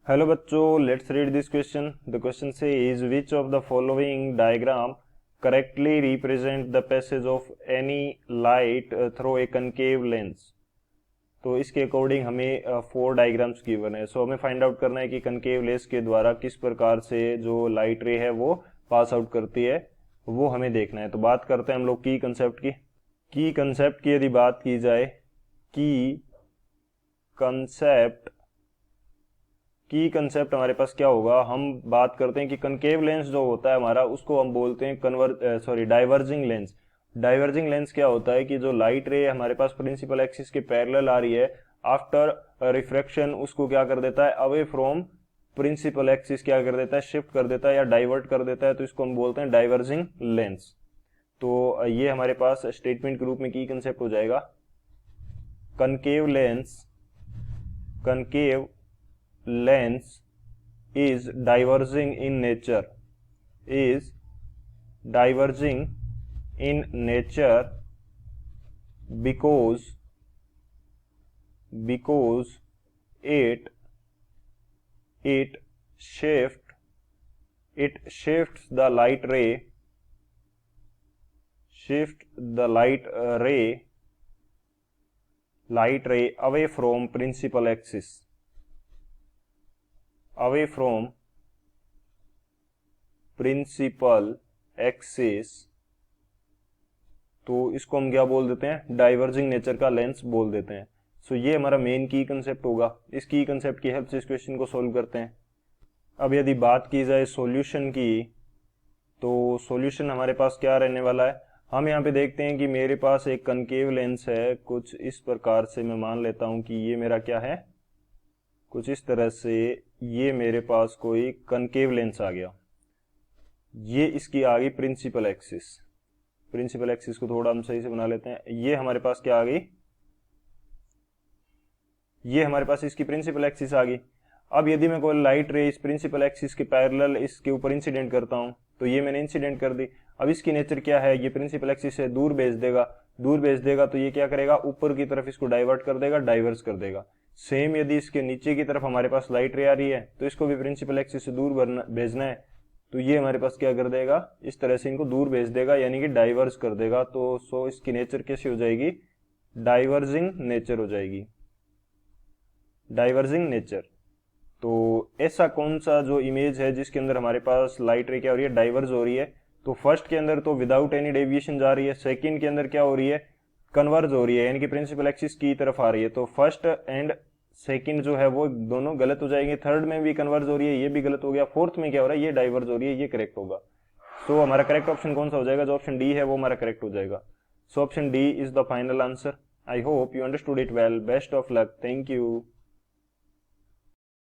Hello बच्चों, let's read this question. The question says is which of the following diagram correctly represent the passage of any light through a concave lens. तो इसके according हमें 4 diagrams given है। सो हमें find out करना है कि concave lens के द्वारा किस प्रकार से जो लाइट रे है वो पास आउट करती है, वो हमें देखना है। तो बात करते हैं हम लोग की कंसेप्ट की। कंसेप्ट की यदि बात की जाए, की कंसेप्ट हमारे पास क्या होगा, हम बात करते हैं कि कनकेव लेंस जो होता है हमारा, उसको हम बोलते हैं डाइवर्जिंग लेंस। डाइवर्जिंग लेंस क्या होता है कि जो लाइट रे हमारे पास प्रिंसिपल एक्सिस के पैरेलल आ रही है, आफ्टर रिफ्रैक्शन उसको क्या कर देता है, अवे फ्रॉम प्रिंसिपल एक्सिस क्या कर देता है, शिफ्ट कर देता है या डाइवर्ट कर देता है। तो इसको हम बोलते हैं डाइवर्जिंग लेंस। तो ये हमारे पास स्टेटमेंट के रूप में की कंसेप्ट हो जाएगा। Concave lens is diverging in nature because it shifts the light ray away from principal axis, तो इसको हम क्या बोल देते हैं, डाइवर्जिंग नेचर का लेंस बोल देते हैं। सो ये हमारा मेन की कंसेप्ट होगा। इस की कंसेप्ट की हेल्प से इस क्वेश्चन को सोल्व करते हैं। अब यदि बात की जाए सॉल्यूशन की, तो सॉल्यूशन हमारे पास क्या रहने वाला है। हम यहाँ पे देखते हैं कि मेरे पास एक कनकेव लेंस है, कुछ इस प्रकार से मैं मान लेता हूं कि ये मेरा क्या है, कुछ इस तरह से ये मेरे पास कोई कनकेव लेंस आ गया। ये इसकी आ गई प्रिंसिपल एक्सिस को थोड़ा हम सही से बना लेते हैं। ये हमारे पास क्या आ गई, ये हमारे पास इसकी प्रिंसिपल एक्सिस आ गई। अब यदि मैं कोई लाइट रे इस प्रिंसिपल एक्सिस के पैरेलल इसके ऊपर इंसिडेंट करता हूं, तो ये मैंने इंसिडेंट कर दी। अब इसकी नेचर क्या है, ये प्रिंसिपल एक्सिस से दूर भेज देगा तो ये क्या करेगा, ऊपर की तरफ इसको डाइवर्ट कर देगा, डाइवर्स कर देगा। सेम यदि इसके नीचे की तरफ हमारे पास लाइट रे आ रही है, तो इसको भी प्रिंसिपल एक्सिस से दूर भेजना है, तो ये हमारे पास क्या कर देगा, इस तरह से इनको दूर भेज देगा, यानी कि डाइवर्स कर देगा। तो सो इसकी नेचर कैसी हो जाएगी, डाइवर्जिंग नेचर हो जाएगी, डाइवर्जिंग नेचर। तो ऐसा कौन सा जो इमेज है जिसके अंदर हमारे पास लाइट रे क्या हो रही है, डाइवर्ज हो रही है। तो फर्स्ट के अंदर तो विदाउट एनी डेविएशन जा रही है, सेकंड के अंदर क्या हो रही है, कन्वर्ज हो रही है, यानी कि प्रिंसिपल एक्सिस की तरफ आ रही है। तो फर्स्ट एंड सेकंड जो है वो दोनों गलत हो जाएंगे, थर्ड में भी कन्वर्ज हो रही है, ये भी गलत हो गया, फोर्थ में क्या हो रहा है, ये डाइवर्ज हो रही है, ये करेक्ट होगा। सो हमारा करेक्ट ऑप्शन कौन सा हो जाएगा, जो ऑप्शन डी है वो हमारा करेक्ट हो जाएगा। So option D is the final answer. I hope you understood it well. Best of luck. Thank you.